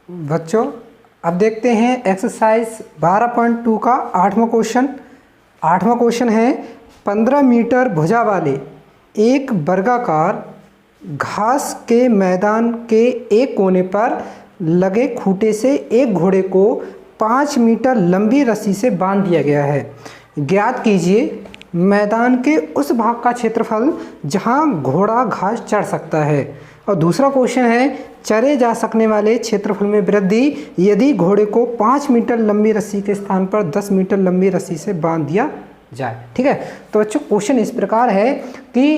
बच्चों अब देखते हैं एक्सरसाइज 12.2 का 8वां क्वेश्चन। 8वां क्वेश्चन है 15 मीटर भुजा वाले एक वर्गाकार घास के मैदान के एक कोने पर लगे खूंटे से एक घोड़े को 5 मीटर लंबी रस्सी से बांध दिया गया है। ज्ञात कीजिए मैदान के उस भाग का क्षेत्रफल जहां घोड़ा घास चढ़ सकता है। और दूसरा क्वेश्चन है चरे जा सकने वाले क्षेत्रफल में वृद्धि यदि घोड़े को 5 मीटर लंबी रस्सी के स्थान पर 10 मीटर लंबी रस्सी से बांध दिया जाए। ठीक है, तो बच्चों क्वेश्चन इस प्रकार है कि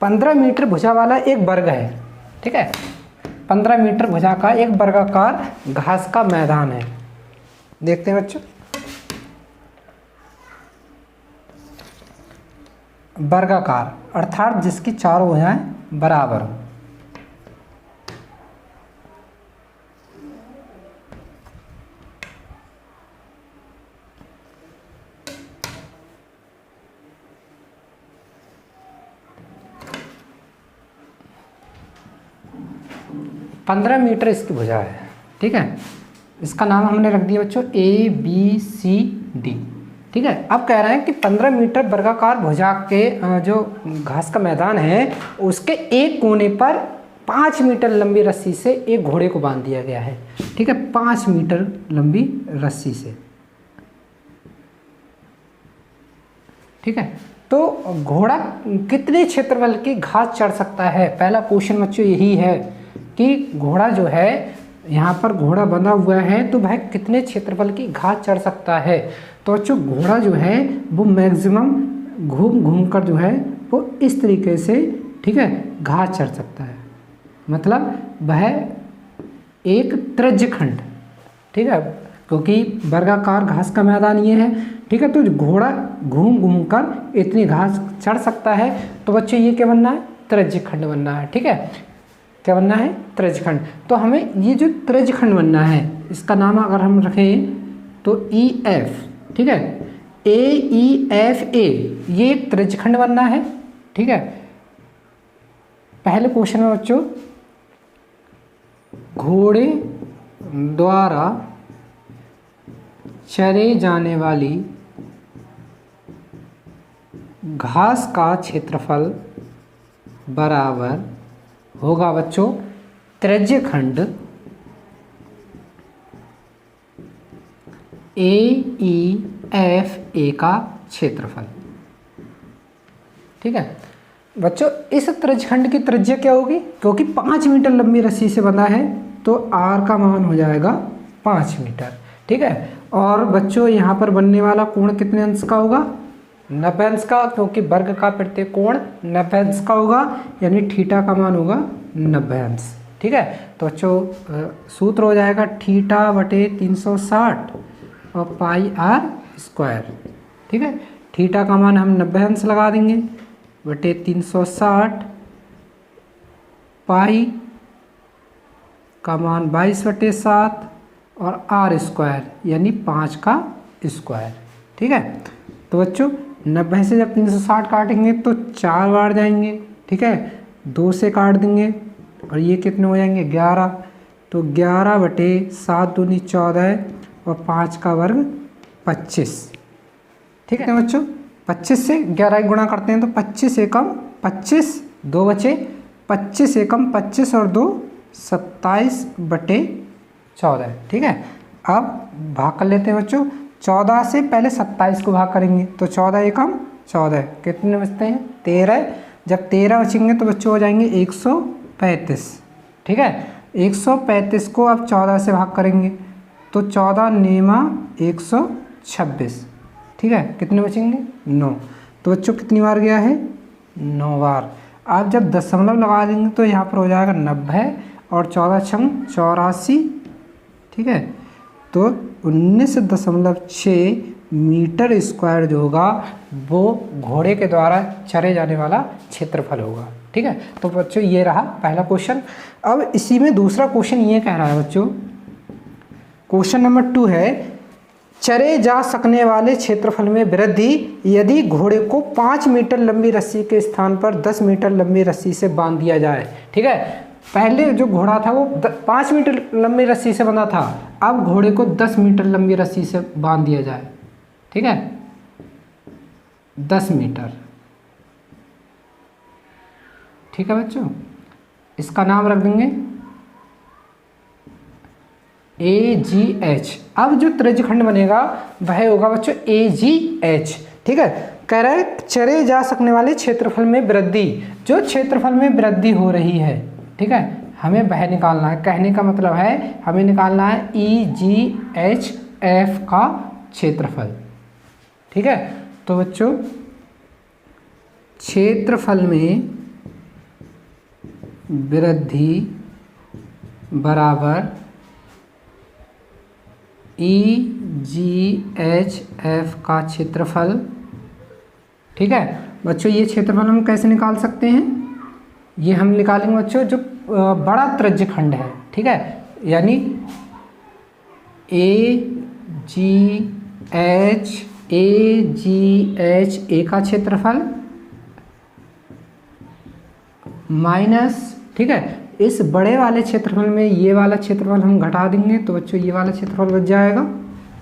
15 मीटर भुजा वाला एक वर्ग है। ठीक है, 15 मीटर भुजा का एक वर्गाकार घास का मैदान है। देखते हैं बच्चों, वर्गाकार अर्थात जिसकी चारों भुजाएं बराबर हो। पंद्रह मीटर इसकी भुजा है। ठीक है, इसका नाम हमने रख दिया बच्चों ABCD। ठीक है, अब कह रहे हैं कि 15 मीटर वर्गाकार भुजा के जो घास का मैदान है उसके एक कोने पर 5 मीटर लंबी रस्सी से एक घोड़े को बांध दिया गया है। ठीक है, 5 मीटर लंबी रस्सी से। ठीक है, तो घोड़ा कितने क्षेत्रफल की घास चढ़ सकता है? पहला क्वेश्चन बच्चों यही है कि घोड़ा जो है यहाँ पर घोड़ा बंधा हुआ है तो वह कितने क्षेत्रफल की घास चढ़ सकता है। तो बच्चों घोड़ा जो है वो मैक्सिमम घूम घूम कर जो है वो इस तरीके से, ठीक है, घास चढ़ सकता है। मतलब वह एक त्रिज्यखंड, ठीक है, क्योंकि वर्गाकार घास का मैदान ये है। ठीक है, तो घोड़ा घूम घूम कर इतनी घास चढ़ सकता है। तो बच्चों ये क्या बनना है? त्रिज्यखंड बनना है। ठीक है, क्या बनना है? त्रिज्यखंड। तो हमें ये जो त्रिज्यखंड बनना है इसका नाम अगर हम रखें तो EF। ठीक है, AEFA ये एक त्रिज्यखंड बनना है। ठीक है, पहले क्वेश्चन में बच्चों घोड़े द्वारा चरे जाने वाली घास का क्षेत्रफल बराबर होगा बच्चों त्रिज्यखंड AEFA का क्षेत्रफल। ठीक है बच्चों, इस त्रिज्यखंड की त्रिज्या क्या होगी? क्योंकि 5 मीटर लंबी रस्सी से बंधा है तो R का मान हो जाएगा 5 मीटर। ठीक है, और बच्चों यहाँ पर बनने वाला कोण कितने अंश का होगा? 90 अंश का, क्योंकि वर्ग का प्रत्येक कोण 90 अंश का होगा, यानी थीटा का मान होगा 90 अंश। ठीक है, तो बच्चों सूत्र हो जाएगा थीटा बटे 360 और पाई R स्क्वायर। ठीक है, थीटा का मान हम 90 अंश लगा देंगे बटे 360, पाई का मान 22/7 और R स्क्वायर यानी 5 का स्क्वायर। ठीक है, तो बच्चों 90 से जब 360 काटेंगे तो 4 बार जाएंगे। ठीक है, 2 से काट देंगे और ये कितने हो जाएंगे? 11। तो 11/7 दूनी 14 और 5 का वर्ग 25। ठीक है बच्चों, 25 से 11 गुणा करते हैं तो 25 एकम 25, 2 बचे, 25 एकम 25 और 2 27/14। ठीक है, अब भाग कर लेते हैं बच्चों। 14 से पहले 27 को भाग करेंगे तो 14 एकम 14, कितने बचते हैं? 13। जब 13 बचेंगे तो बच्चों हो जाएंगे 135। ठीक है, 135 को अब 14 से भाग करेंगे तो 14 नेमा 126। ठीक है, कितने बचेंगे? 9। तो बच्चों कितनी बार गया है? 9 बार। आप जब दशमलव लगा देंगे तो यहाँ पर हो जाएगा 90 और 14 छंग 84। ठीक है, तो 19.6 मीटर स्क्वायर जो होगा वो घोड़े के द्वारा चरे जाने वाला क्षेत्रफल होगा। ठीक है, तो बच्चों ये रहा पहला क्वेश्चन। अब इसी में दूसरा क्वेश्चन ये कह रहा है बच्चों, क्वेश्चन नंबर 2 है चरे जा सकने वाले क्षेत्रफल में वृद्धि यदि घोड़े को 5 मीटर लंबी रस्सी के स्थान पर 10 मीटर लंबी रस्सी से बांध दिया जाए। ठीक है, पहले जो घोड़ा था वो 5 मीटर लंबी रस्सी से बंधा था, अब घोड़े को 10 मीटर लंबी रस्सी से बांध दिया जाए, ठीक है, 10 मीटर, ठीक है बच्चों। इसका नाम रख देंगे AGH। अब जो त्रिज्यखंड बनेगा वह होगा बच्चों AGH, ठीक है। कह रहा है चरे जा सकने वाले क्षेत्रफल में वृद्धि, जो क्षेत्रफल में वृद्धि हो रही है, ठीक है, हमें वह निकालना है। कहने का मतलब है हमें निकालना है EGHF का क्षेत्रफल, ठीक है। तो बच्चों क्षेत्रफल में वृद्धि बराबर EGHF का क्षेत्रफल, ठीक है बच्चों। ये क्षेत्रफल हम कैसे निकाल सकते हैं, ये हम निकालेंगे बच्चों जो बड़ा त्रिज्यखंड है, ठीक है, यानी AGH A का क्षेत्रफल माइनस, ठीक है, इस बड़े वाले क्षेत्रफल में ये वाला क्षेत्रफल हम घटा देंगे तो बच्चों ये वाला क्षेत्रफल बच जाएगा,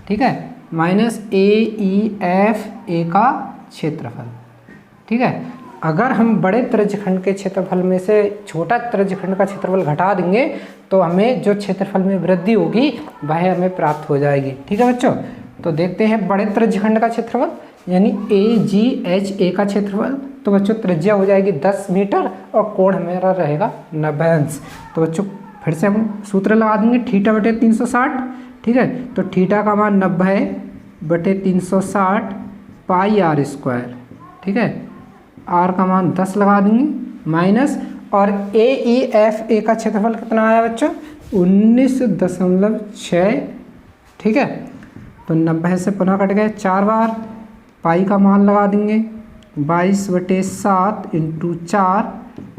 ठीक है, माइनस AEF A का क्षेत्रफल, ठीक है। अगर हम बड़े त्रिज्यखंड के क्षेत्रफल में से छोटा त्रिज्यखंड का क्षेत्रफल घटा देंगे तो हमें जो क्षेत्रफल में वृद्धि होगी वह हमें प्राप्त हो जाएगी, ठीक है बच्चों। तो देखते हैं बड़े त्रिज्यखंड का क्षेत्रफल यानी AGH A का क्षेत्रफल, तो बच्चों त्रिज्या हो जाएगी 10 मीटर और कोण हमारा रहेगा 90 अंश। तो बच्चों फिर से हम सूत्र लगा देंगे थीटा बटे 360, ठीक है। तो थीटा का मान 90 बटे 360 पाई R स्क्वायर, ठीक है, R का मान 10 लगा देंगे माइनस, और AEF A का क्षेत्रफल कितना आया बच्चों 19.6, ठीक है। तो 90 से पुनः कट गए 4 बार, पाई का मान लगा देंगे 22/7 × 4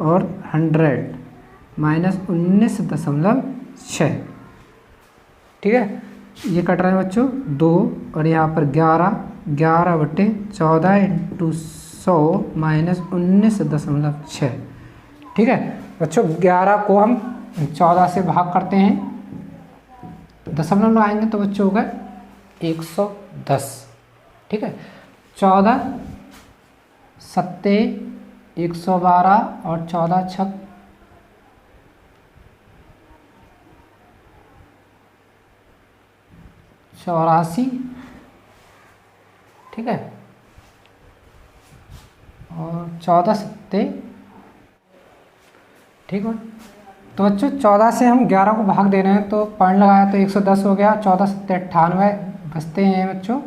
और 100 माइनस 19.6, ठीक है। ये कट रहा है बच्चों 2 और यहाँ पर 11/14 × 100 माइनस 19.6, ठीक है बच्चों। 11 को हम 14 से भाग करते हैं, दशमलव लगाएंगे तो बच्चों होगा 110, ठीक है। 14 सत्ते 112 और 14 छक 84, ठीक है, और 14 सत्ते, ठीक है। तो बच्चों 14 से हम 11 को भाग दे रहे हैं तो पॉइंट लगाया तो 110 हो गया, 14 सत्ते 98, बचते हैं बच्चों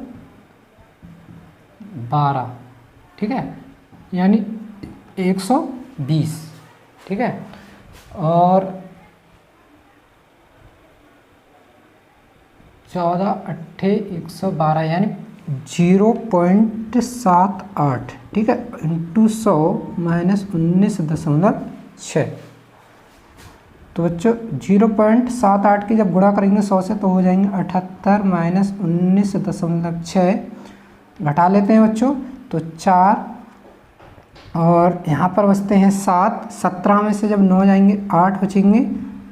12, ठीक है, यानी 120, ठीक है। और 14 अट्ठे 112 यानी 0.78, ठीक है, इंटू 100 माइनस 19.6। तो बच्चों 0.78 की जब गुणा करेंगे 100 से तो हो जाएंगे 78 माइनस 19.6, घटा लेते हैं बच्चों तो 4 और यहाँ पर बचते हैं 7, 17 में से जब 9 जाएंगे 8 बचेंगे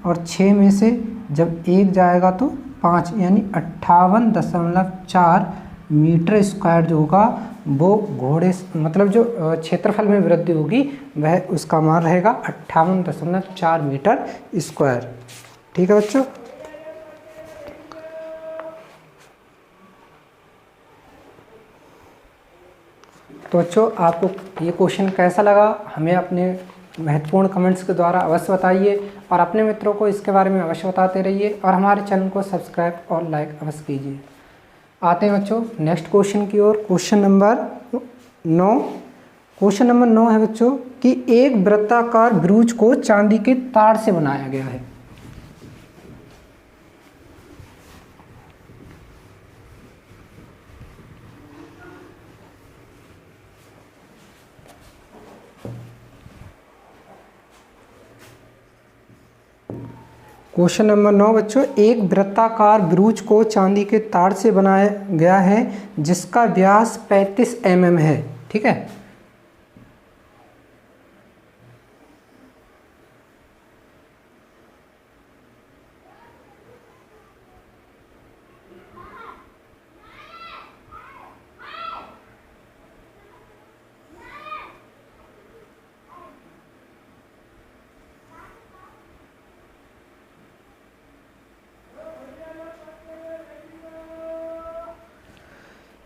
और 6 में से जब 1 जाएगा तो 5 यानी 58.4 मीटर स्क्वायर जो होगा वो घोड़े मतलब जो क्षेत्रफल में वृद्धि होगी वह उसका मान रहेगा 58.4 मीटर स्क्वायर, ठीक है बच्चों। तो बच्चों आपको ये क्वेश्चन कैसा लगा हमें अपने महत्वपूर्ण कमेंट्स के द्वारा अवश्य बताइए और अपने मित्रों को इसके बारे में अवश्य बताते रहिए और हमारे चैनल को सब्सक्राइब और लाइक अवश्य कीजिए। आते हैं बच्चों नेक्स्ट क्वेश्चन की ओर। क्वेश्चन नंबर 9 है बच्चों कि एक वृत्ताकार ब्रूच को चांदी के तार से बनाया गया है। क्वेश्चन नंबर 9 बच्चों एक वृत्ताकार ब्रूच को चांदी के तार से बनाया गया है जिसका व्यास 35 mm है, ठीक है।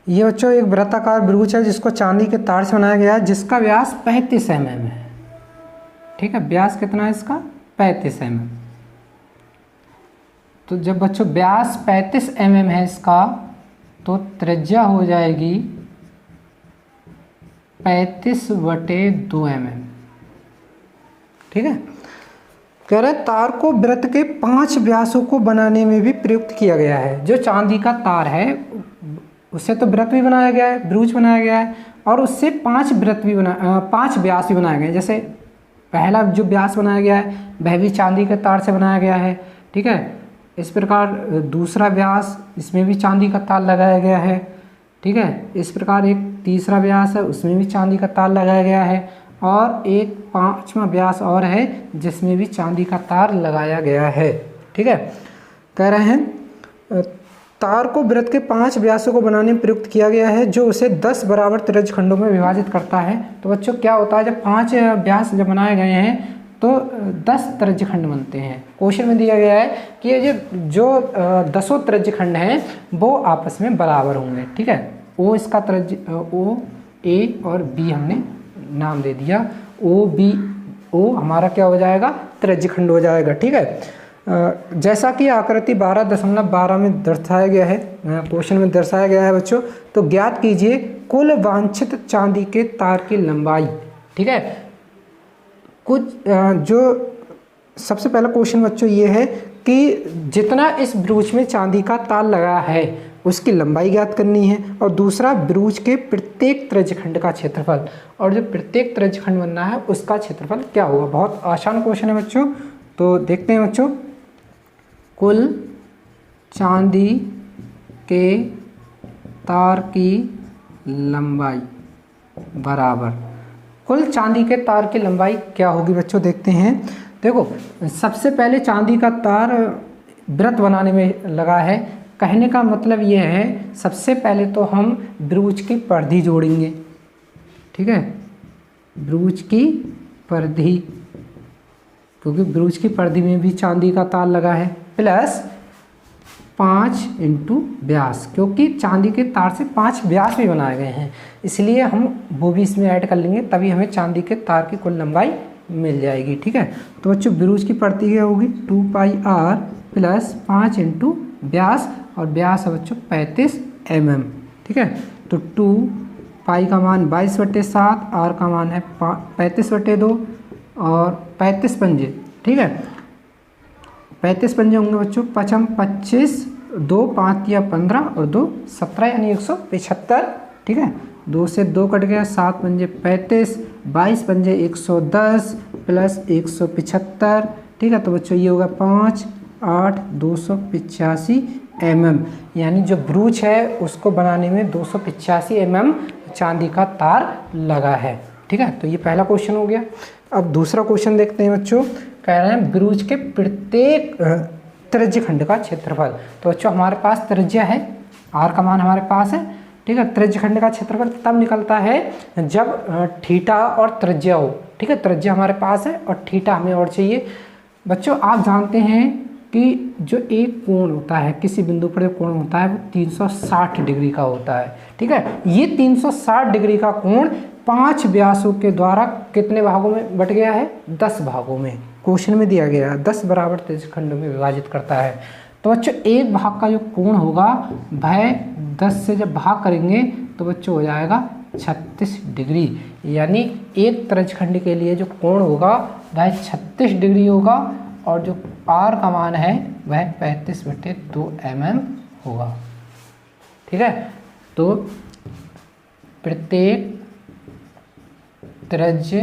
ये बच्चों एक वृत्ताकार ब्रूच है जिसको चांदी के तार से बनाया गया है, जिसका व्यास 35 mm है। ठीक है, व्यास कितना है इसका? 35 mm। तो जब बच्चों व्यास 35 mm है इसका, तो त्रिज्या हो जाएगी 35/2 mm। ठीक है, कह रहे तार को वृत्त के 5 व्यासों को बनाने में भी प्रयुक्त किया गया है। जो चांदी का तार है उससे तो वृत्त भी बनाया गया है, ब्रूच बनाया गया है, और उससे 5 व्यास भी बनाए गए हैं। जैसे पहला जो व्यास बनाया गया है वह भी चांदी के तार से बनाया गया है। ठीक है, इस प्रकार दूसरा व्यास, इसमें भी चांदी का तार लगाया गया है। ठीक है, इस प्रकार एक तीसरा व्यास है, उसमें भी चांदी का तार लगाया गया है, और एक 5वां व्यास और है जिसमें भी चांदी का तार लगाया गया है। ठीक है, कह रहे हैं तार को वृत्त के 5 व्यासों को बनाने में प्रयुक्त किया गया है, जो उसे 10 बराबर त्रिज्य खंडों में विभाजित करता है। तो बच्चों क्या होता है, जब 5 व्यास जब बनाए गए हैं तो 10 त्रिज्य खंड बनते हैं। क्वेश्चन में दिया गया है कि ये जो 10 त्रिज्य खंड हैं वो आपस में बराबर होंगे। ठीक है, ओ इसका त्रिज्य, ओ ए और बी हमने नाम दे दिया, ओ बी, ओ हमारा क्या हो जाएगा? त्रिज्य खंड हो जाएगा। ठीक है, जैसा कि आकृति 12.12 में दर्शाया गया है, क्वेश्चन में दर्शाया गया है बच्चों, तो ज्ञात कीजिए कुल वांछित चांदी के तार की लंबाई। ठीक है, कुछ जो सबसे पहला क्वेश्चन बच्चों ये है कि जितना इस ब्रूच में चांदी का तार लगा है उसकी लंबाई ज्ञात करनी है, और दूसरा ब्रूच के प्रत्येक त्रिज्यखंड का क्षेत्रफल, और जो प्रत्येक त्रिज्यखंड बनना है उसका क्षेत्रफल क्या होगा। बहुत आसान क्वेश्चन है बच्चों, तो देखते हैं बच्चों। कुल चांदी के तार की लंबाई बराबर, कुल चांदी के तार की लंबाई क्या होगी बच्चों, देखते हैं। देखो, सबसे पहले चांदी का तार वृत्त बनाने में लगा है। कहने का मतलब ये है, सबसे पहले तो हम ब्रूच की परिधि जोड़ेंगे। ठीक है, ब्रूच की परिधि, क्योंकि ब्रूच की परिधि में भी चांदी का तार लगा है, प्लस 5 × व्यास, क्योंकि चांदी के तार से 5 व्यास भी बनाए गए हैं, इसलिए हम वो भी इसमें ऐड कर लेंगे, तभी हमें चांदी के तार की कुल लंबाई मिल जाएगी। ठीक है, तो बच्चों ब्रूच की परिधि क्या होगी? 2πr प्लस 5 × व्यास, और व्यास है बच्चों 35 mm। ठीक है, तो 2π का मान 22/7, r का मान है 35/2, और 35 पंजे। ठीक है, 35 पंजे होंगे बच्चों, 5 25, 2 5 या 15, और 2 17, यानी 175। ठीक है, 2 से 2 कट गया, 7 पंजे 35, 22 पंजे 110 प्लस 175। ठीक है, तो बच्चों ये होगा 5 8 285 mm, यानी जो ब्रूच है उसको बनाने में 285 mm चांदी का तार लगा है। ठीक है, तो ये पहला क्वेश्चन हो गया। अब दूसरा क्वेश्चन देखते हैं बच्चों। कह रहे हैं ब्रूच के प्रत्येक त्रिज्यखंड का क्षेत्रफल। तो बच्चों हमारे पास त्रिज्या है, r का मान हमारे पास है। ठीक है, त्रिज्यखंड का क्षेत्रफल तब निकलता है जब थीटा और त्रिज्या हो। ठीक है, त्रिज्या हमारे पास है और थीटा हमें और चाहिए। बच्चों आप जानते हैं कि जो एक कोण होता है, किसी बिंदु पर जो कोण होता है वो 360 डिग्री का होता है। ठीक है, ये 360 डिग्री का कोण 5 व्यासों के द्वारा कितने भागों में बट गया है? 10 भागों में। क्वेश्चन में दिया गया है 10 बराबर त्रिज्यखंडों में विभाजित करता है। तो बच्चों एक भाग का जो कोण होगा वह 10 से जब भाग करेंगे तो बच्चों हो जाएगा 36 डिग्री, यानी एक त्रिज्यखंड के लिए जो कोण होगा वह 36 डिग्री होगा, और जो r का मान है वह 35/2 mm होगा। ठीक है, तो प्रत्येक त्रिज्य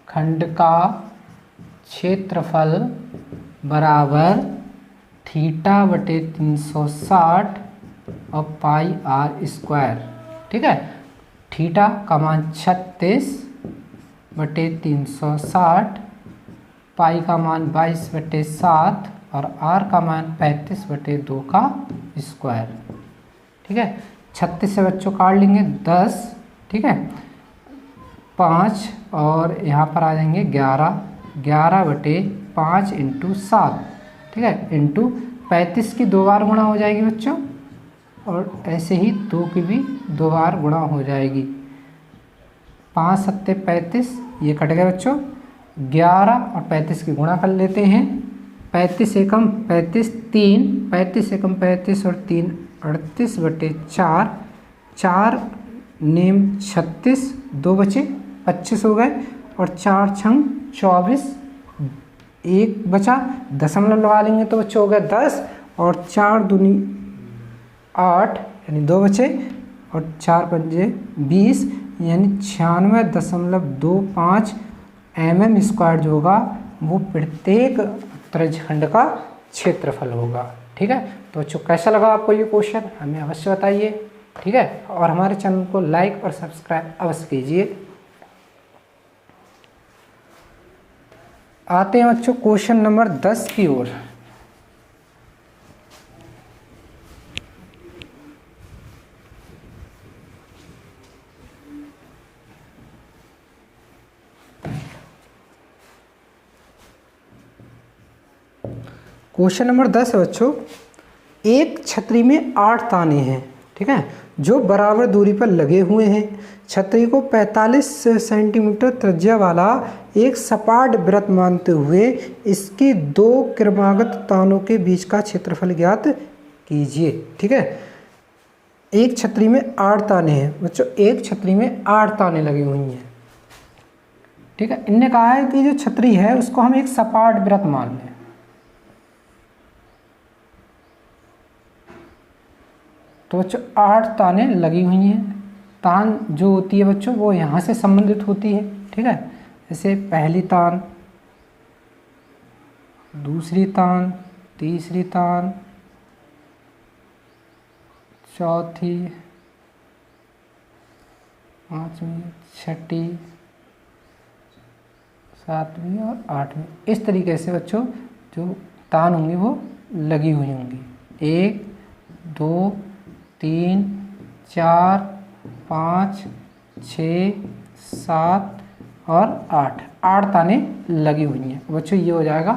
खंड का क्षेत्रफल बराबर θ/360 और πr²। ठीक है, थीटा का मान 36/360, पाई का मान 22/7 और r का मान 35/2 का स्क्वायर। ठीक है, 36 से बच्चों काट लेंगे 10। ठीक है, 5 और यहाँ पर आ जाएंगे 11, 11/5 × 7। ठीक है, इंटू 35 की 2 बार गुणा हो जाएगी बच्चों, और ऐसे ही 2 की भी 2 बार गुणा हो जाएगी। 5 सत्ते 35, ये कट गए बच्चों। 11 और 35 की गुणा कर लेते हैं। 35 एकम 35, 3 35 एकम 35 और 3 38/4, 4 नेम 36, 2 बचे 25 हो गए और 4 छंग 24, 1 बचा, दशमलव लगा लेंगे तो बच्चे हो गए 10 और 4 दूनी 8 यानी 2 बचे और 4 पंजे 20 यानी 96.25 mm² जो होगा वो प्रत्येक त्रिज्यखंड का क्षेत्रफल होगा। ठीक है, तो बच्चों कैसा लगा आपको ये क्वेश्चन हमें अवश्य बताइए। ठीक है, और हमारे चैनल को लाइक और सब्सक्राइब अवश्य कीजिए। आते हैं बच्चों क्वेश्चन नंबर 10 की ओर। क्वेश्चन नंबर 10 है बच्चों, एक छतरी में 8 ताने हैं, ठीक है, जो बराबर दूरी पर लगे हुए हैं। छतरी को 45 सेंटीमीटर त्रिज्या वाला एक सपाट वृत्त मानते हुए इसकी 2 क्रमागत तानों के बीच का क्षेत्रफल ज्ञात कीजिए। ठीक है, एक छतरी में 8 ताने हैं बच्चों, एक छतरी में 8 ताने लगी हुई हैं। ठीक है, इनने कहा है कि जो छतरी है उसको हम एक सपाट वृत्त मान लें। तो बच्चों 8 ताने लगी हुई हैं। तान जो होती है बच्चों वो यहाँ से संबंधित होती है। ठीक है, जैसे पहली तान, दूसरी तान, तीसरी तान, चौथी, पांचवी, छठी, सातवीं और आठवीं, इस तरीके से बच्चों जो तान होंगी वो लगी हुई होंगी। 1 2 3 4 5 6 7 और 8 ताने लगी हुई हैं बच्चों। ये हो जाएगा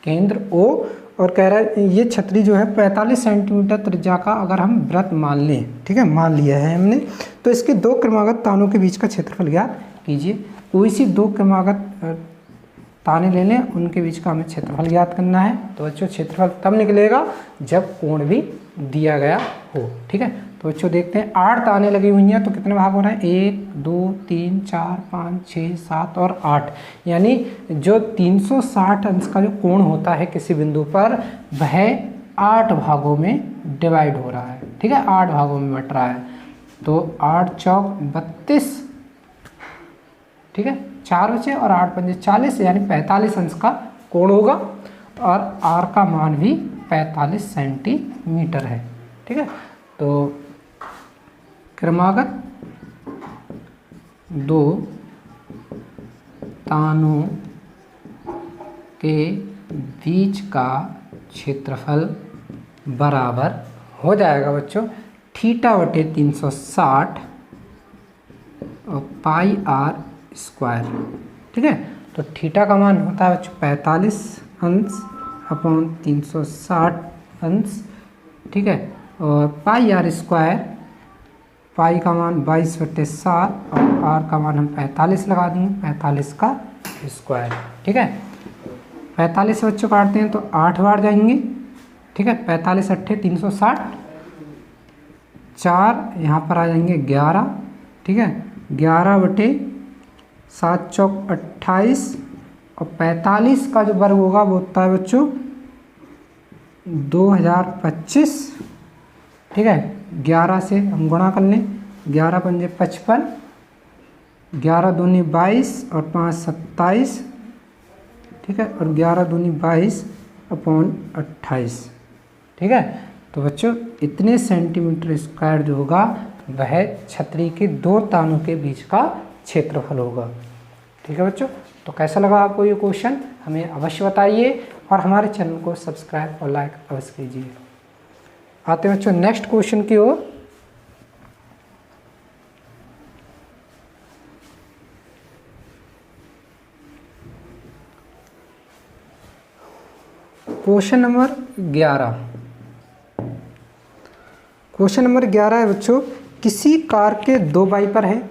केंद्र O। और कह रहा है ये छतरी जो है 45 सेंटीमीटर त्रिज्या का अगर हम वृत्त मान लें, ठीक है, मान लिया है हमने, तो इसके 2 क्रमागत तानों के बीच का क्षेत्रफल ज्ञात कीजिए। कोई सी 2 क्रमागत ताने ले लें, उनके बीच का हमें क्षेत्रफल ज्ञात करना है। तो बच्चों क्षेत्रफल तब निकलेगा जब कोण भी दिया गया हो। ठीक है, तो बच्चों देखते हैं 8 ताने लगी हुई हैं तो कितने भाग हो रहे हैं, 1 2 3 4 5 6 7 और 8, यानी जो 360 अंश का जो कोण होता है किसी बिंदु पर वह 8 भागों में डिवाइड हो रहा है। ठीक है, 8 भागों में बट रहा है। तो 8 चौक 32, ठीक है, 4 बचे और 8 पंजे 40, यानी 45 अंश का कोण होगा और आर का मान भी 45 सेंटीमीटर है। ठीक है, तो क्रमागत 2 तानों के बीच का क्षेत्रफल बराबर हो जाएगा बच्चों θ/360 और पाई r स्क्वायर। ठीक है, तो थीटा का मान होता है बच्चों 45 अंश अपॉन 360 अंश। ठीक है, और पाई r स्क्वायर, पाई का मान 22/7 और r का मान हम 45 लगा देंगे, 45 का स्क्वायर। ठीक है, 45 से बच्चों काटते हैं तो 8 बार जाएंगे। ठीक है, 45 अट्ठे 360, 4 यहाँ पर आ जाएंगे 11। ठीक है, 11/7 चौक 28 और 45 का जो वर्ग होगा वो होता है बच्चों 2025। ठीक है, 11 से हम गुणा कर लें, 11 पंजे 55, 11 दूनी 22 और 5 27। ठीक है, और 11 दूनी 22 अपॉन 28। ठीक है, तो बच्चों इतने सेंटीमीटर स्क्वायर जो होगा वह छतरी के 2 तानों के बीच का क्षेत्रफल होगा। ठीक है बच्चों, तो कैसा लगा आपको ये क्वेश्चन हमें अवश्य बताइए और हमारे चैनल को सब्सक्राइब और लाइक अवश्य कीजिए। आते हैं बच्चों नेक्स्ट क्वेश्चन की ओर। क्वेश्चन नंबर 11, क्वेश्चन नंबर 11 है बच्चों, किसी कार के दो वाइपर हैं,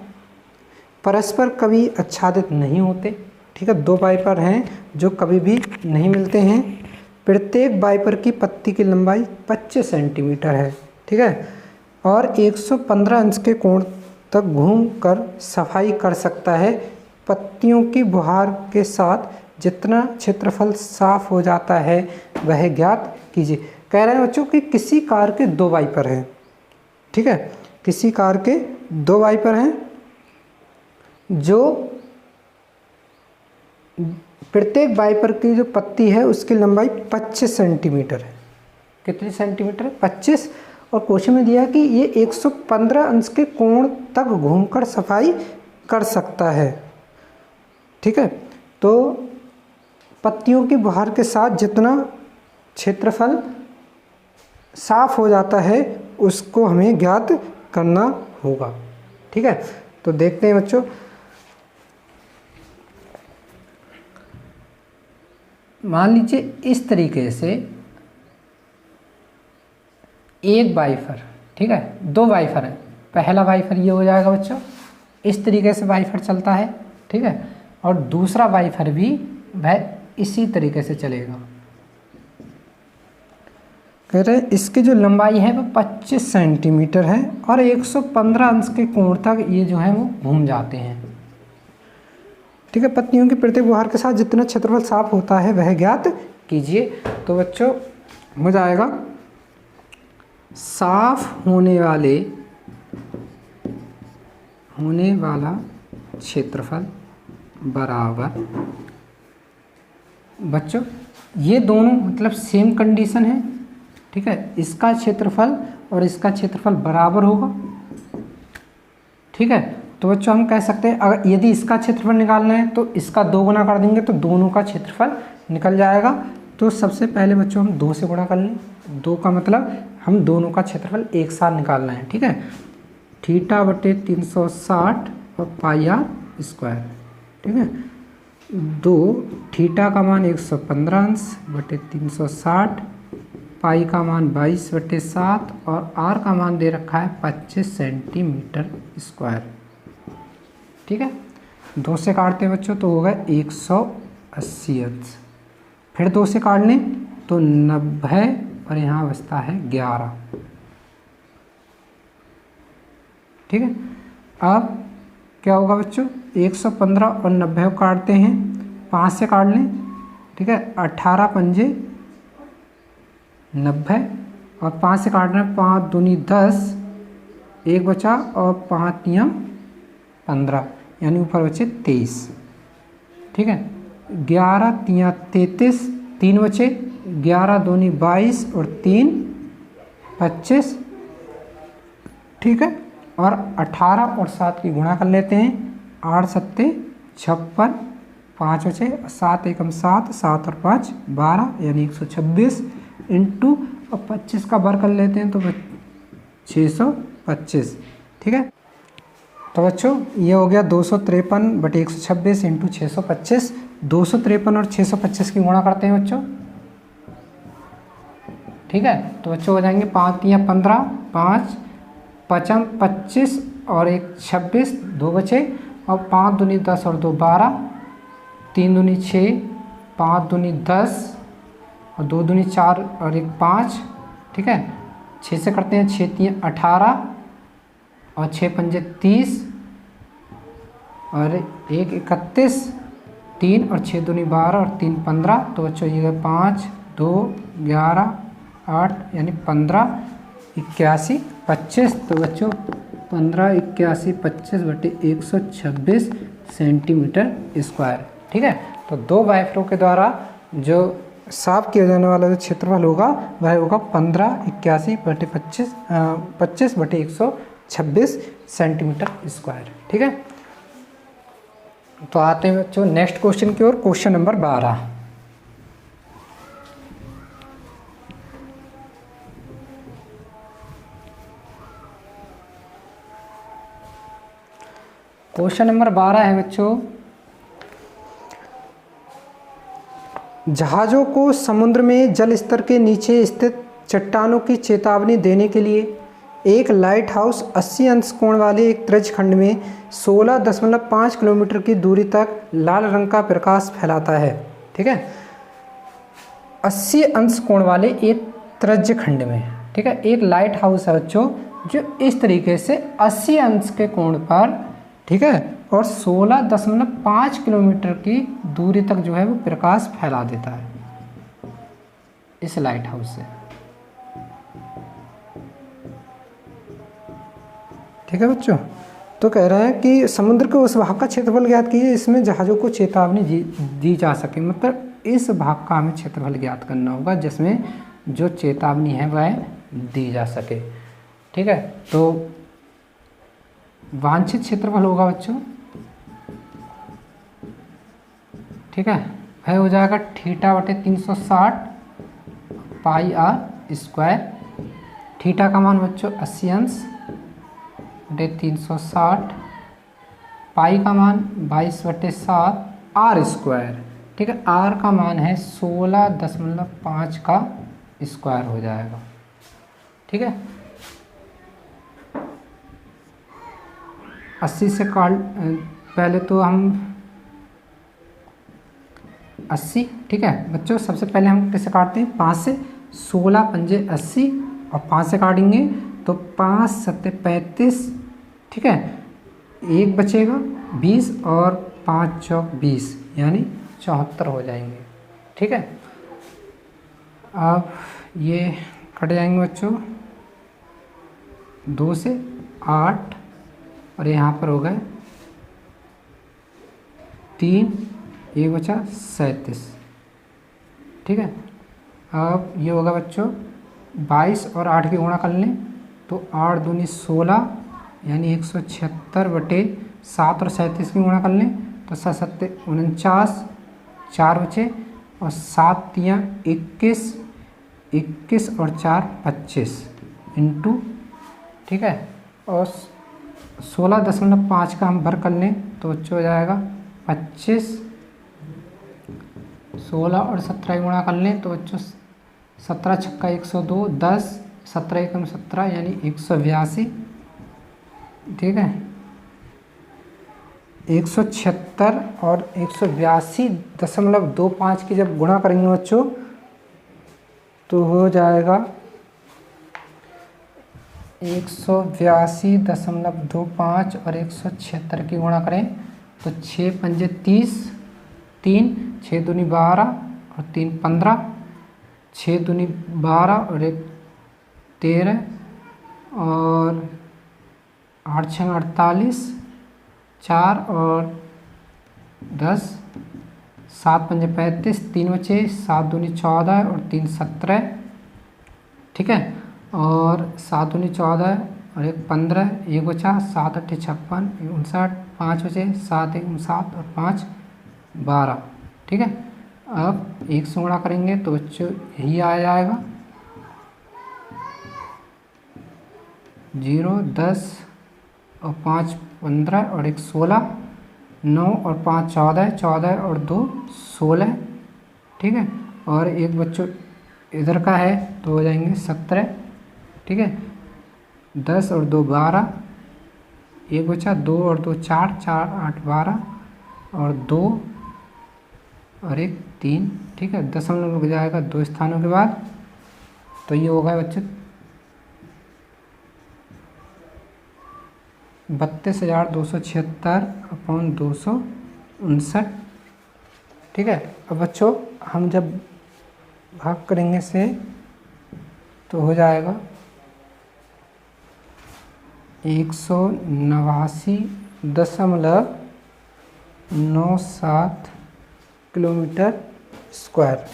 परस्पर कभी आच्छादित नहीं होते। ठीक है, दो वाइपर हैं जो कभी भी नहीं मिलते हैं। प्रत्येक वाइपर की पत्ती की लंबाई 25 सेंटीमीटर है। ठीक है, और 115 अंश के कोण तक घूमकर सफाई कर सकता है। पत्तियों की बुहार के साथ जितना क्षेत्रफल साफ हो जाता है वह ज्ञात कीजिए। कह रहे हैं बच्चों कि किसी कार के दो वाइपर हैं। ठीक है, किसी कार के दो वाइपर हैं जो प्रत्येक वाइपर की जो पत्ती है उसकी लंबाई 25 सेंटीमीटर है। कितनी सेंटीमीटर है? 25। और क्वेश्चन में दिया कि ये 115 अंश के कोण तक घूमकर सफाई कर सकता है। ठीक है, तो पत्तियों की बुहार के साथ जितना क्षेत्रफल साफ हो जाता है उसको हमें ज्ञात करना होगा। ठीक है, तो देखते हैं बच्चों, मान लीजिए इस तरीके से एक वाइफर, ठीक है, दो वाइफर है। पहला वाइफर ये हो जाएगा बच्चों, इस तरीके से वाइफर चलता है। ठीक है, और दूसरा वाइफर भी वह इसी तरीके से चलेगा। कह रहे हैं इसकी जो लंबाई है वो 25 सेंटीमीटर है और 115 अंश के कोण तक ये जो है वो घूम जाते हैं। ठीक है, पत्तियों की प्रत्येक बुहार के साथ जितना क्षेत्रफल साफ होता है वह ज्ञात कीजिए। तो बच्चों हो जाएगा साफ होने वाला क्षेत्रफल बराबर, बच्चों ये दोनों मतलब सेम कंडीशन है। ठीक है, इसका क्षेत्रफल और इसका क्षेत्रफल बराबर होगा। ठीक है, तो बच्चों हम कह सकते हैं अगर यदि इसका क्षेत्रफल निकालना है तो इसका 2 गुना कर देंगे तो दोनों का क्षेत्रफल निकल जाएगा। तो सबसे पहले बच्चों हम 2 से गुणा कर लें। 2 का मतलब हम दोनों का क्षेत्रफल एक साथ निकालना है। ठीक है, थीटा बटे 360 और पाई आर स्क्वायर। ठीक है, 2 थीटा का मान 115 अंश बटे 360, पाई का मान 22/7 और आर का मान दे रखा है 25 सेंटीमीटर स्क्वायर। ठीक है, 2 से काटते हैं बच्चों तो होगा 180 अंश। फिर 2 से काट लें तो 90 और यहाँ बचता है 11। ठीक है, अब क्या होगा बच्चों, 115 और 90 को काटते हैं, 5 से काट लें। ठीक है, 18 पंजे 90 और 5 से काट रहे हैं, 5 दूनी 10, 1 बचा और 5 तियां 15, यानी ऊपर बचे 23। ठीक है, 11 तियां 33, 3 बचे, 11 दूनी 22 और 3 25। ठीक है, और 18 और 7 की गुणा कर लेते हैं, 8 सत्ते 56, 5 बचे, 7 एकम 7, 7 और 5 12, यानी 126 इंटू और 25 का वर्ग कर लेते हैं तो 625। ठीक है, तो बच्चों ये हो गया 253 बटे 126 इंटू 625। 253 और 625 की गुणा करते हैं बच्चों। ठीक है, तो बच्चों हो जाएंगे 5 या 15, 5 पचम 25 और 1 26, 2 बचे और 5 दूनी 10 और 2 12, 3 दूनी 6, 5 दूनी 10 और 2 दूनी 4 और 1 5। ठीक है, 6 से करते हैं, 6 3 18 और 6 पंजे 30 और 1 31, 3 और 6 दूनी 12 और 3 15। तो बच्चों ये 5 2 11 8 यानी 15 81 25। तो बच्चों 15 81 25 बटे 126 सेंटीमीटर स्क्वायर। ठीक है, तो 2 वाइफरों के द्वारा जो साफ किया जाने वाला जो क्षेत्रफल होगा वह होगा 15 81 बटे 25 बटे 126 सेंटीमीटर स्क्वायर। ठीक है, तो आते हैं बच्चों नेक्स्ट क्वेश्चन की ओर। Question number 12। क्वेश्चन नंबर 12 है बच्चों, जहाज़ों को समुद्र में जल स्तर के नीचे स्थित चट्टानों की चेतावनी देने के लिए एक लाइट हाउस 80 अंश कोण वाले एक त्रिज्य खंड में 16.5 किलोमीटर की दूरी तक लाल रंग का प्रकाश फैलाता है। ठीक है, 80 अंश कोण वाले एक त्रिज्य खंड में, ठीक है, एक लाइट हाउस है बच्चों जो इस तरीके से 80 अंश के कोण पर, ठीक है, और 16.5 किलोमीटर की दूरी तक जो है वो प्रकाश फैला देता है इस लाइट हाउस से। ठीक है बच्चों, तो कह रहे हैं कि समुद्र के उस भाग का क्षेत्रफल ज्ञात कीजिए इसमें जहाज़ों को चेतावनी दी जा सके। मतलब इस भाग का हमें क्षेत्रफल ज्ञात करना होगा जिसमें जो चेतावनी है वह दी जा सके। ठीक है, तो वांछित क्षेत्रफल होगा बच्चों, ठीक है, वह हो जाएगा θ/360 पाई r स्क्वायर। थीटा का मान बच्चों 80 अंश बटे 360, पाई का मान 22/7 r स्क्वायर। ठीक है, r का मान है 16.5 का स्क्वायर हो जाएगा। ठीक है, 80 से काट, पहले तो हम 80, ठीक है बच्चों, सबसे पहले हम कैसे काटते हैं, 5 से 16 पंजे 80 और 5 से काटेंगे तो 5 7 35, ठीक है, एक बचेगा 20 और 5 चौक 20 यानी 74 हो जाएंगे। ठीक है, अब ये कट जाएंगे बच्चों, 2 से 8 और यहाँ पर हो गए 3, एक बचा 37। ठीक है, अब ये होगा बच्चों 22 और 8 की गुणा कर लें तो 8 दूनी 16 यानी 176 बटे 7 और 37 की गुणा कर लें तो 7 7 49, 4 बचे और 7 3 21, 21 और 4 25 इंटू, ठीक है, और 16.5 का हम भर कर लें तो बच्चों हो जाएगा 25, 16 और 17 की गुणा कर लें तो बच्चों 17 छक्का 102, 10, 17 एकम 17 यानी 182। ठीक है, 176 और 182.25 की जब गुणा करेंगे बच्चों तो हो जाएगा 182.25 और 176 की गुणा करें तो 6 पंजे 30, 3, 6 दूनी 12 और 3 15, 6 दूनी 12 और 1 13 और 8 6 48, 4 और 10, 7 पंजे 35, 3 बचे, 7 दूनी 14 और 3 17। ठीक है, और 7 दूनी 14 और 1 15, 1 बचा, 7 8 56, 59, 5 बचे, 7 1 7 और 5 12। ठीक है, अब 1 से गुणा करेंगे तो बच्चों यही आ जाएगा 0 10 और 5 15 और 1 16, 9 और 5 14, 14 और 2 16। ठीक है, और एक बच्चों इधर का है तो हो जाएंगे 17। ठीक है, 10 और 2 12, एक बचा, 2 और 2 4, 4 8 12 और 2 और 1 3। ठीक है, दशमलव लग जाएगा 2 स्थानों के बाद तो ये होगा बच्चों 32,276/259। ठीक है, अब बच्चों हम जब भाग करेंगे से तो हो जाएगा 189.97 किलोमीटर स्क्वायर।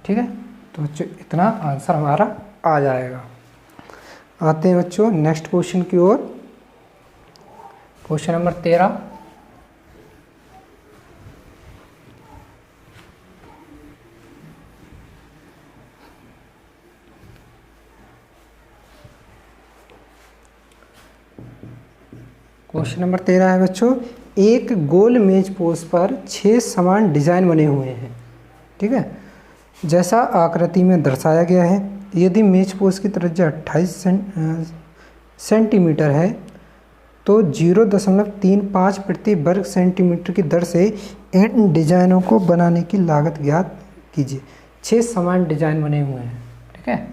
ठीक है, तो बच्चों इतना आंसर हमारा आ जाएगा। आते हैं बच्चों नेक्स्ट क्वेश्चन की ओर। Question number 13। क्वेश्चन नंबर 13 है बच्चों, एक गोल मेज पोस्ट पर 6 समान डिजाइन बने हुए हैं। ठीक है, जैसा आकृति में दर्शाया गया है। यदि मेज पोस्ट की त्रिज्या 28 सेंटीमीटर है तो 0.35 प्रति वर्ग सेंटीमीटर की दर से इन डिजाइनों को बनाने की लागत ज्ञात कीजिए। 6 समान डिजाइन बने हुए हैं, ठीक है।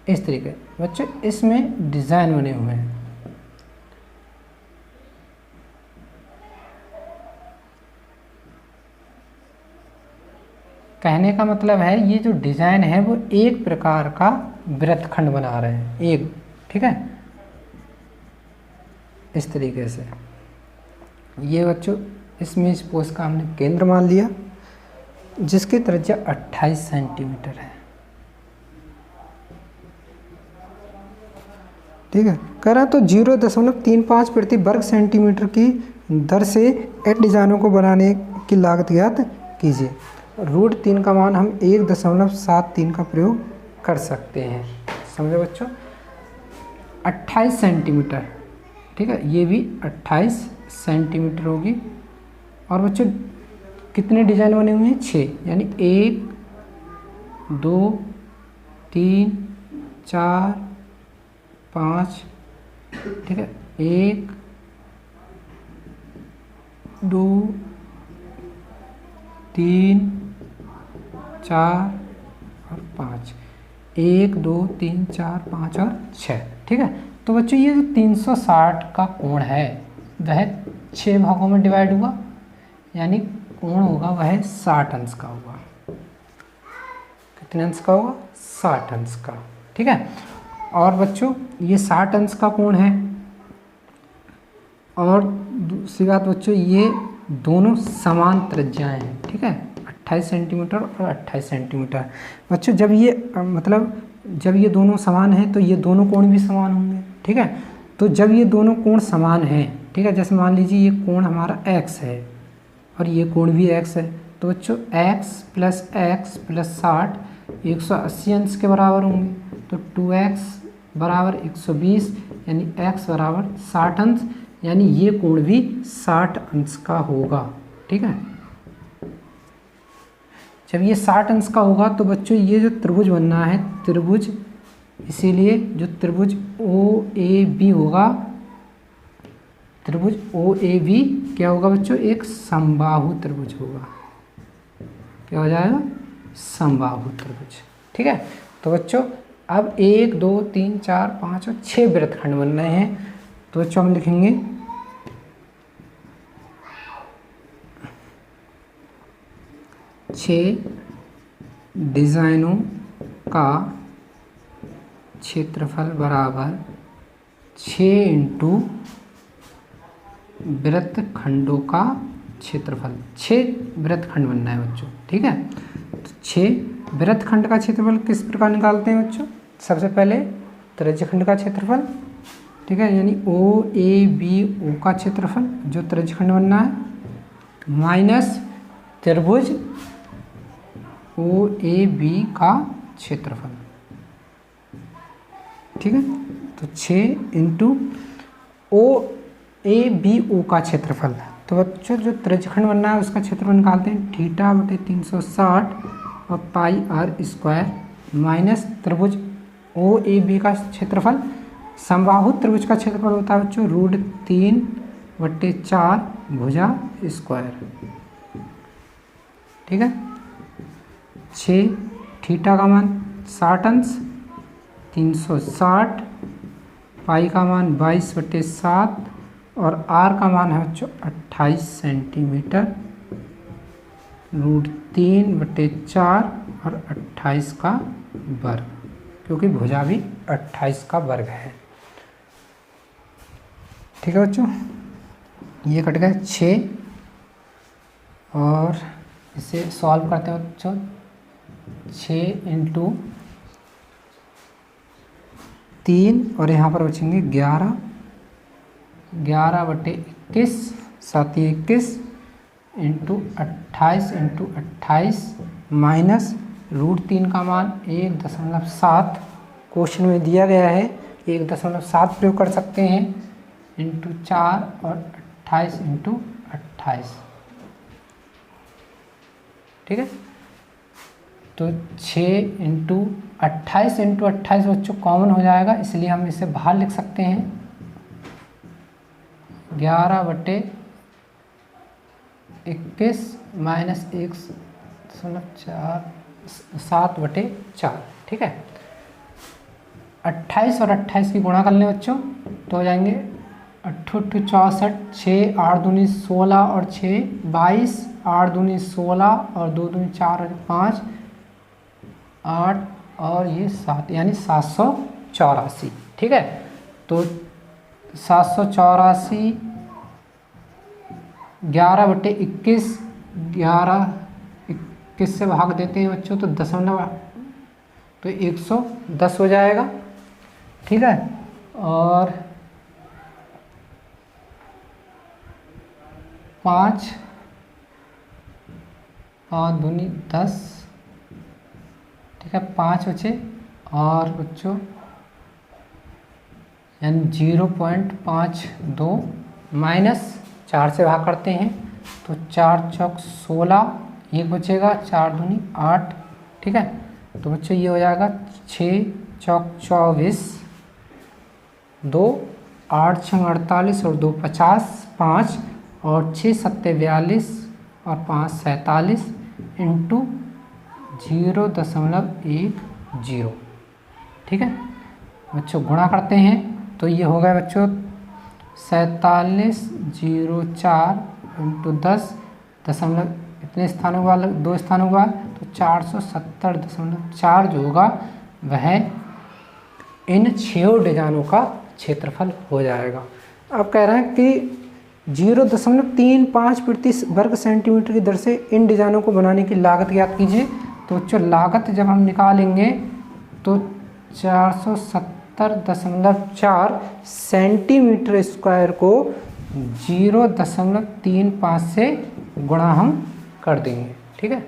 इस तरीके बच्चों इसमें डिजाइन बने हुए हैं। कहने का मतलब है ये जो डिजाइन है वो एक प्रकार का वृत्तखंड बना रहे हैं, एक, ठीक है। इस तरीके से ये बच्चों इसमें इस पोस्ट का हमने केंद्र मान लिया जिसकी त्रिज्या 28 सेंटीमीटर है, ठीक है। कह रहा तो 0.35 प्रति वर्ग सेंटीमीटर की दर से इन डिजाइनों को बनाने की लागत ज्ञात कीजिए। √3 का मान हम 1.73 का प्रयोग कर सकते हैं, समझे बच्चों। 28 सेंटीमीटर, ठीक है, ये भी 28 सेंटीमीटर होगी। और बच्चों कितने डिजाइन बने हुए हैं? 6, यानी 1 2 3 4 5, ठीक है। 1 2 3 4 और 5, 1 2 3 4 5 और 6, ठीक है। तो बच्चों ये जो 360 का कोण है वह 6 भागों में डिवाइड हुआ, यानी कोण होगा वह 60 अंश का होगा। कितने अंश का होगा? 60 अंश का, ठीक है। और बच्चों ये 60 अंश का कोण है। और दूसरी बात बच्चों ये दोनों समान त्रिज्याएं हैं, ठीक है, 28 सेंटीमीटर और 28 सेंटीमीटर। बच्चों जब ये मतलब जब ये दोनों समान हैं तो ये दोनों कोण भी समान होंगे, ठीक है। तो जब ये दोनों कोण समान हैं, ठीक है, जैसे मान लीजिए ये कोण हमारा x है और ये कोण भी x है, तो बच्चों x प्लस 60 180 अंश के बराबर होंगे। तो 2x बराबर 120, यानी x बराबर 60 अंश, यानी ये कोण भी 60 अंश का होगा, ठीक है। जब ये 60 अंश का होगा तो बच्चों ये जो त्रिभुज बनना है त्रिभुज, इसीलिए जो त्रिभुज OAB होगा, त्रिभुज OAB क्या होगा बच्चों? एक समबाहु त्रिभुज होगा। क्या हो जाएगा? समबाहु त्रिभुज, ठीक है। तो बच्चों अब 1 2 3 4 5 और 6 वृत्तखंड बन रहे हैं। तो बच्चों हम लिखेंगे 6 डिजाइनों का क्षेत्रफल बराबर 6 इंटू वृत्तखंडों का क्षेत्रफल। 6 वृत्तखंड बनना है बच्चों, ठीक है। तो 6 वृत्तखंड का क्षेत्रफल किस प्रकार निकालते हैं बच्चों? सबसे पहले त्रिज्यखंड का क्षेत्रफल, ठीक है, यानी OABO का क्षेत्रफल जो त्रिज्यखंड बनना है, माइनस त्रिभुज OAB का क्षेत्रफल, ठीक है। तो 6 इंटू OABO का क्षेत्रफल। तो बच्चों जो त्रिज्यखंड बनना है उसका क्षेत्रफल निकालते हैं, θ/360 और πr² माइनस त्रिभुज OAB का क्षेत्रफल। समबाहु त्रिभुज का क्षेत्रफल होता है बच्चों √3/4 भुजा स्क्वायर, ठीक है। 6 थीटा का मान 60 अंश, 360, पाई का मान 22/7 और r का मान है बच्चों 28 सेंटीमीटर। √3/4 और 28 का वर्ग, क्योंकि भुजा भी 28 का वर्ग है, ठीक है बच्चों। ये कट गए 6 और इसे सॉल्व करते हैं बच्चों। 6 इंटू 3 और यहाँ पर बचेंगे 11, 11/21 7 21 इंटू 28 माइनस √3 का मान 1.7 क्वेश्चन में दिया गया है, 1.7 प्रयोग कर सकते हैं। इंटू 4 और 28 इंटू 28, ठीक है। तो 6 इंटू 28 इंटू 28 बच्चों कॉमन हो जाएगा, इसलिए हम इसे बाहर लिख सकते हैं 11/21 माइनस 1.4 7/4, ठीक है। 28 और 28 की गुणा कर लें बच्चों तो हो जाएंगे 8 8 64, 6 8 दूनी 16 और 6 22, 8 दूनी 16 और 2 दूनी 4 और 5 8 और ये 7, यानी 784, ठीक है। तो 784 11/21, 11/21 से भाग देते हैं बच्चों तो दशमलव, तो 110 हो जाएगा, ठीक है। और 5 दूनी 10, ठीक है, 5 बचे और बच्चों यानी 0.52 माइनस 4 से भाग करते हैं तो 4 चौक 16, एक बचेगा 4 दूनी 8, ठीक है। तो बच्चों ये हो जाएगा 6 चौक 24, 2 8 6 48 और 2 50, 5 और 6 7 42 और 5 47 इंटू 0.10, ठीक है बच्चों। गुणा करते हैं तो ये हो गया बच्चों 4704 इंटू 10 दशमलव इतने स्थानों के बाद 2 स्थानों के बाद तो 470.4 जो होगा वह इन 6 डिजाइनों का क्षेत्रफल हो जाएगा। अब कह रहे हैं कि 0.35 प्रति वर्ग सेंटीमीटर की दर से इन डिजाइनों को बनाने की लागत ज्ञात कीजिए। तो बच्चों लागत जब हम निकालेंगे तो 470.4 सेंटीमीटर स्क्वायर को 0.35 से गुणा हम कर देंगे, ठीक है।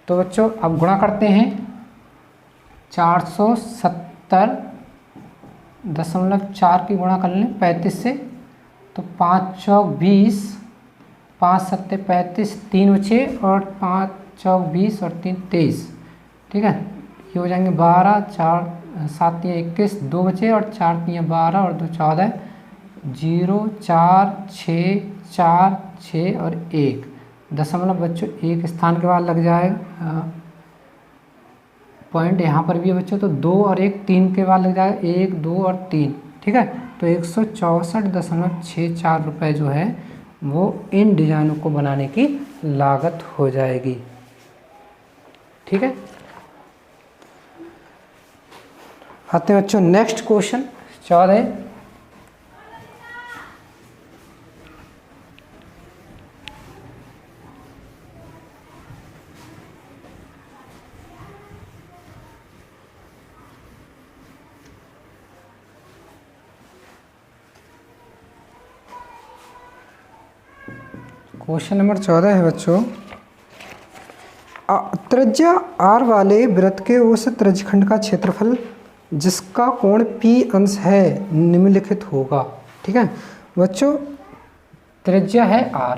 तो बच्चों अब गुणा करते हैं 470.4 की गुणा कर लें 35 से तो 5 चौक 20, 5 7 35, 3 बचे और 5 चौक 20 और 3 23, ठीक है। ये हो जाएंगे 12, 4 7 3 21, 2 बचे और 4 3 12 और 2 14, 0 4 6 4 6 और 1 दशमलव बच्चों एक स्थान के बाद लग जाएगा, पॉइंट यहाँ पर भी है बच्चों तो 2 और 1 3 के बाद लग जाएगा 1 2 और 3, ठीक है। तो 164.64 रुपये जो है वो इन डिजाइनों को बनाने की लागत हो जाएगी, ठीक है। आते हैं बच्चों नेक्स्ट क्वेश्चन 14। क्वेश्चन नंबर 14 है बच्चों, त्रिज्या r वाले वृत्त के उस त्रिज्यखंड का क्षेत्रफल जिसका कोण P अंश है निम्नलिखित होगा, ठीक है बच्चों। त्रिज्या है r,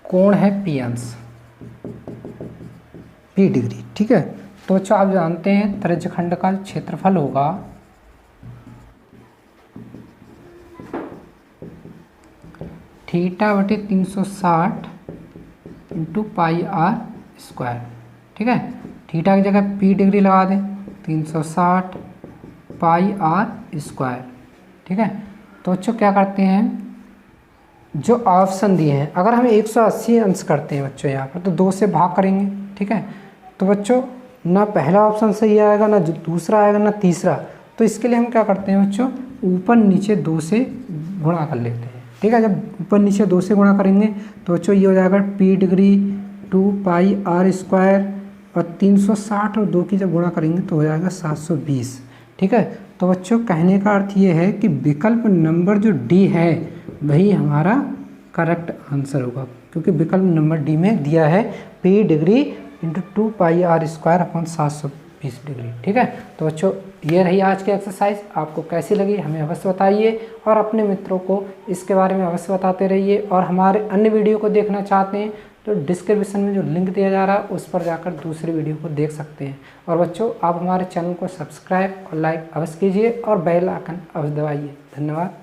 कोण है P अंश P डिग्री, ठीक है। तो बच्चों आप जानते हैं त्रिज्यखंड का क्षेत्रफल होगा θ/360 इंटू पाई r स्क्वायर, ठीक है। थीटा की जगह P डिग्री लगा दें 360 पाई r स्क्वायर, ठीक है। तो बच्चों क्या करते हैं जो ऑप्शन दिए हैं, अगर हमें 180 अंश करते हैं बच्चों यहाँ पर तो 2 से भाग करेंगे, ठीक है। तो बच्चों ना पहला ऑप्शन सही आएगा ना दूसरा आएगा ना तीसरा, तो इसके लिए हम क्या करते हैं बच्चों ऊपर नीचे 2 से गुणा कर लेते हैं, ठीक है। जब ऊपर नीचे 2 से गुणा करेंगे तो बच्चों ये हो जाएगा P डिग्री 2 पाई r स्क्वायर और 360 और 2 की जब गुणा करेंगे तो हो जाएगा 720, ठीक है। तो बच्चों कहने का अर्थ ये है कि विकल्प नंबर जो D है वही हमारा करेक्ट आंसर होगा, क्योंकि विकल्प नंबर D में दिया है P डिग्री इंटू 2 पाई r स्क्वायर अपॉन 20 डिग्री। ठीक है, तो बच्चों ये रही आज की एक्सरसाइज, आपको कैसी लगी हमें अवश्य बताइए और अपने मित्रों को इसके बारे में अवश्य बताते रहिए। और हमारे अन्य वीडियो को देखना चाहते हैं तो डिस्क्रिप्शन में जो लिंक दिया जा रहा है उस पर जाकर दूसरी वीडियो को देख सकते हैं। और बच्चों आप हमारे चैनल को सब्सक्राइब और लाइक अवश्य कीजिए और बेल आइकन अवश्य दबाइए। धन्यवाद।